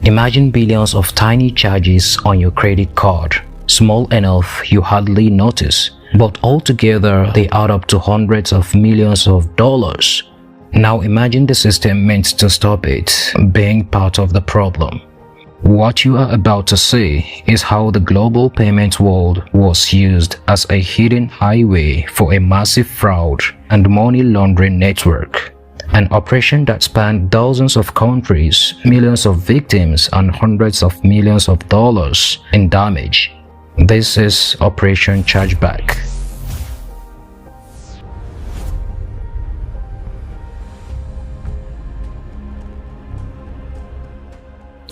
Imagine billions of tiny charges on your credit card, small enough you hardly notice, but altogether they add up to hundreds of millions of dollars. Now imagine the system meant to stop it being part of the problem. What you are about to see is how the global payment world was used as a hidden highway for a massive fraud and money laundering network. An operation that spanned dozens of countries, millions of victims, and hundreds of millions of dollars in damage. This is Operation Chargeback.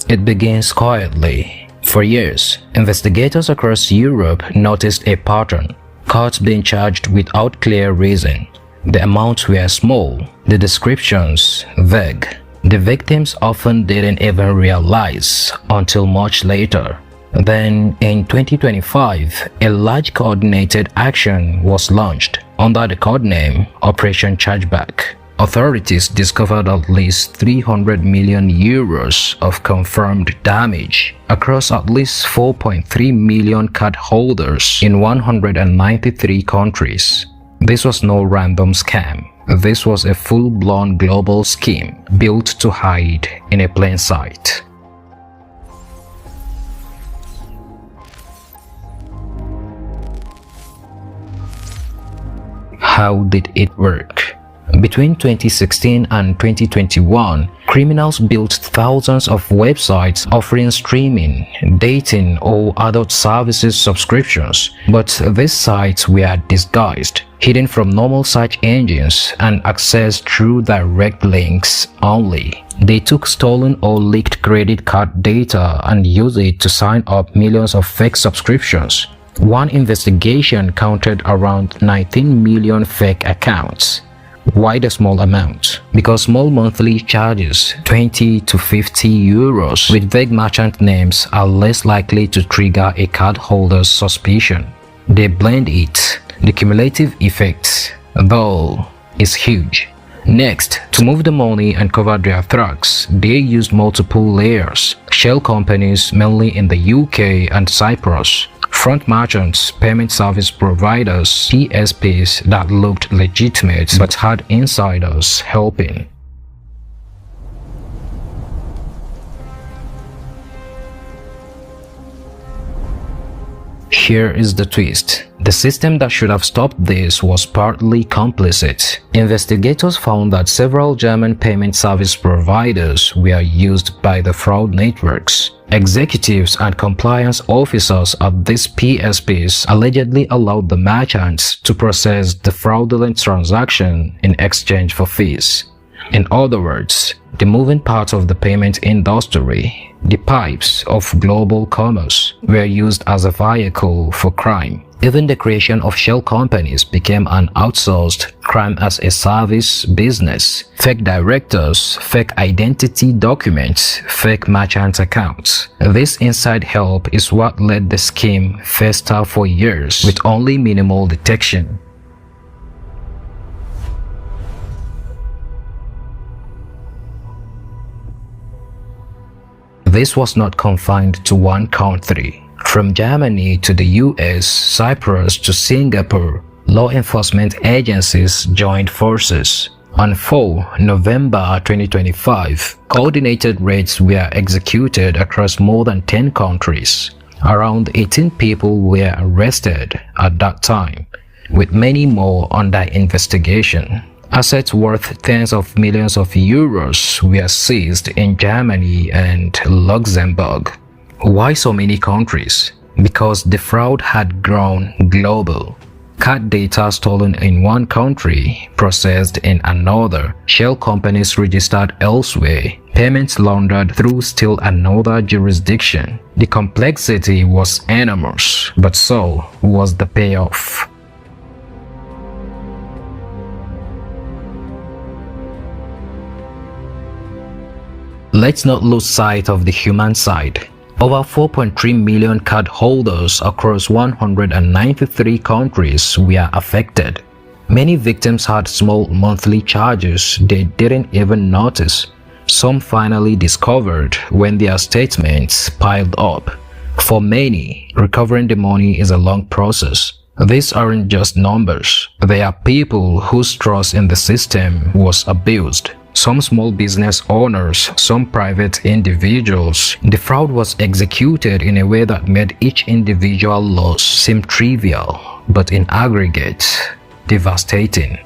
It begins quietly. For years, investigators across Europe noticed a pattern: cards being charged without clear reason. The amounts were small, the descriptions vague. The victims often didn't even realize until much later. Then, in 2025, a large coordinated action was launched under the codename Operation Chargeback. Authorities discovered at least 300 million euros of confirmed damage across at least 4.3 million cardholders in 193 countries. This was no random scam. This was a full-blown global scheme built to hide in a plain sight. How did it work? Between 2016 and 2021, criminals built thousands of websites offering streaming, dating, or adult services subscriptions, but these sites were disguised, hidden from normal search engines, and accessed through direct links only. They took stolen or leaked credit card data and used it to sign up millions of fake subscriptions. One investigation counted around 19 million fake accounts. Why the small amount? Because small monthly charges, 20 to 50 euros with vague merchant names, are less likely to trigger a cardholder's suspicion. They blend it. The cumulative effect, though, is huge. Next, to move the money and cover their tracks, they used multiple layers. Shell companies, mainly in the UK and Cyprus. Front merchants, payment service providers, PSPs that looked legitimate but had insiders helping. Here is the twist. The system that should have stopped this was partly complicit. Investigators found that several German payment service providers were used by the fraud networks. Executives and compliance officers at these PSPs allegedly allowed the merchants to process the fraudulent transaction in exchange for fees. In other words, the moving parts of the payment industry, the pipes of global commerce, were used as a vehicle for crime. Even the creation of shell companies became an outsourced crime-as-a-service business. Fake directors, fake identity documents, fake merchant accounts. This inside help is what let the scheme fester for years with only minimal detection. This was not confined to one country. From Germany to the US, Cyprus to Singapore, law enforcement agencies joined forces. On 4 November 2025, coordinated raids were executed across more than 10 countries. Around 18 people were arrested at that time, with many more under investigation. Assets worth tens of millions of euros were seized in Germany and Luxembourg. Why so many countries? Because the fraud had grown global. Card data stolen in one country, processed in another, shell companies registered elsewhere, payments laundered through still another jurisdiction. The complexity was enormous, but so was the payoff. Let's not lose sight of the human side. Over 4.3 million cardholders across 193 countries were affected. Many victims had small monthly charges they didn't even notice. Some finally discovered when their statements piled up. For many, recovering the money is a long process. These aren't just numbers. They are people whose trust in the system was abused. Some small business owners, some private individuals. The fraud was executed in a way that made each individual loss seem trivial, but in aggregate, devastating.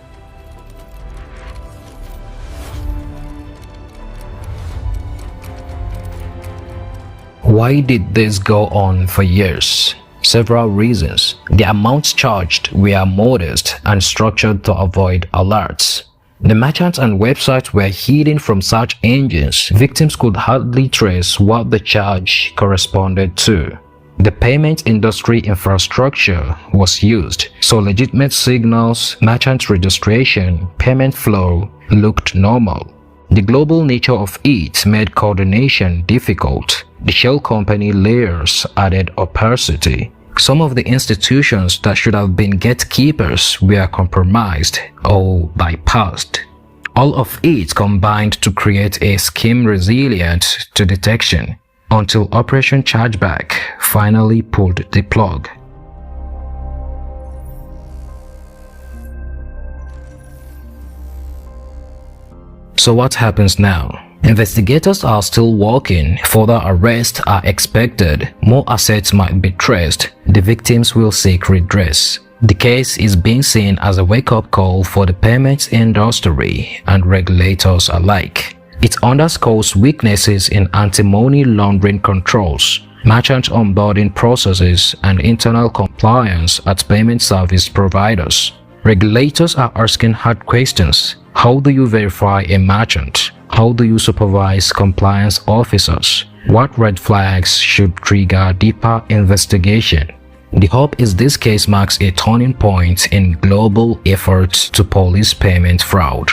Why did this go on for years? Several reasons. The amounts charged were modest and structured to avoid alerts. The merchants and websites were hidden from search engines. Victims could hardly trace what the charge corresponded to. The payment industry infrastructure was used, so legitimate signals, merchant registration, payment flow looked normal. The global nature of it made coordination difficult. The shell company layers added opacity. Some of the institutions that should have been gatekeepers were compromised or bypassed. All of it combined to create a scheme resilient to detection, until Operation Chargeback finally pulled the plug. So what happens now? Investigators are still working. Further arrests are expected. More assets might be traced. The victims will seek redress. The case is being seen as a wake-up call for the payments industry and regulators alike. It underscores weaknesses in anti-money laundering controls, merchant onboarding processes, and internal compliance at payment service providers. Regulators are asking hard questions. How do you verify a merchant? How do you supervise compliance officers? What red flags should trigger deeper investigation? The hope is this case marks a turning point in global efforts to police payment fraud.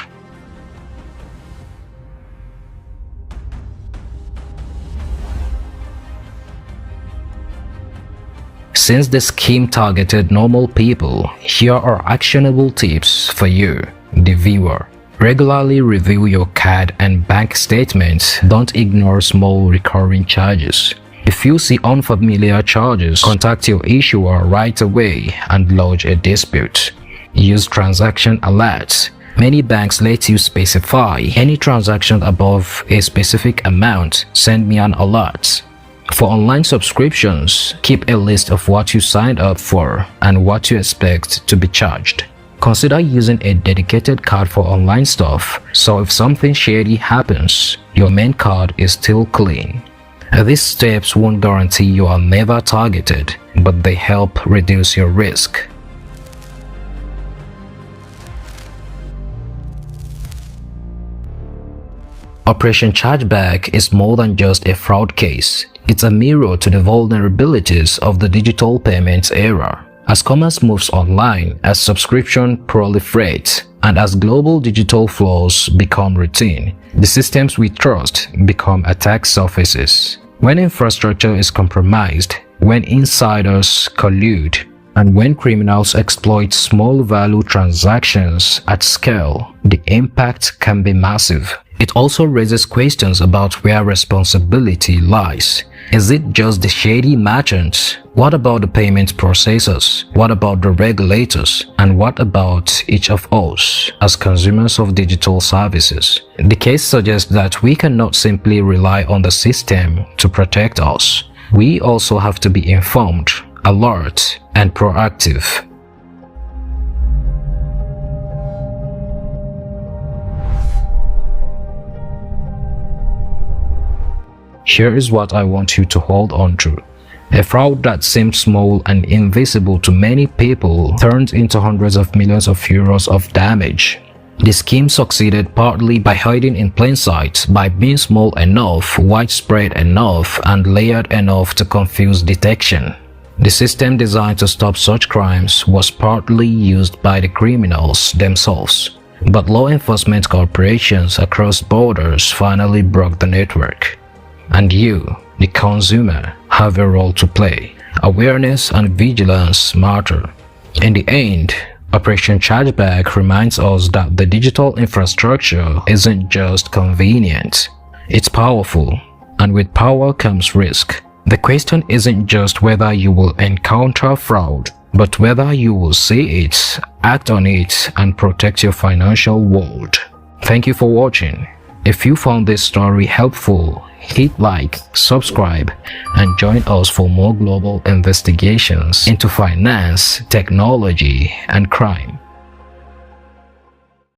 Since the scheme targeted normal people, here are actionable tips for you, the viewer. Regularly review your card and bank statements. Don't ignore small recurring charges. If you see unfamiliar charges, contact your issuer right away and lodge a dispute. Use transaction alerts. Many banks let you specify any transaction above a specific amount. Send me an alert. For online subscriptions, keep a list of what you signed up for and what you expect to be charged. Consider using a dedicated card for online stuff, so if something shady happens, your main card is still clean. These steps won't guarantee you are never targeted, but they help reduce your risk. Operation Chargeback is more than just a fraud case. It's a mirror to the vulnerabilities of the digital payments era. As commerce moves online, as subscription proliferates, and as global digital flows become routine, the systems we trust become attack surfaces. When infrastructure is compromised, when insiders collude, and when criminals exploit small value transactions at scale, the impact can be massive. It also raises questions about where responsibility lies. Is it just the shady merchants? What about the payment processors? What about the regulators? And what about each of us as consumers of digital services? The case suggests that we cannot simply rely on the system to protect us. We also have to be informed, alert, and proactive. Here is what I want you to hold on to. A fraud that seemed small and invisible to many people turned into hundreds of millions of euros of damage. The scheme succeeded partly by hiding in plain sight, by being small enough, widespread enough, and layered enough to confuse detection. The system designed to stop such crimes was partly used by the criminals themselves. But law enforcement corporations across borders finally broke the network. And you, the consumer, have a role to play. Awareness and vigilance matter. In the end, Operation Chargeback reminds us that the digital infrastructure isn't just convenient. It's powerful, and with power comes risk. The question isn't just whether you will encounter fraud, but whether you will see it, act on it, and protect your financial world. Thank you for watching. If you found this story helpful, hit like, subscribe, and join us for more global investigations into finance, technology, and crime.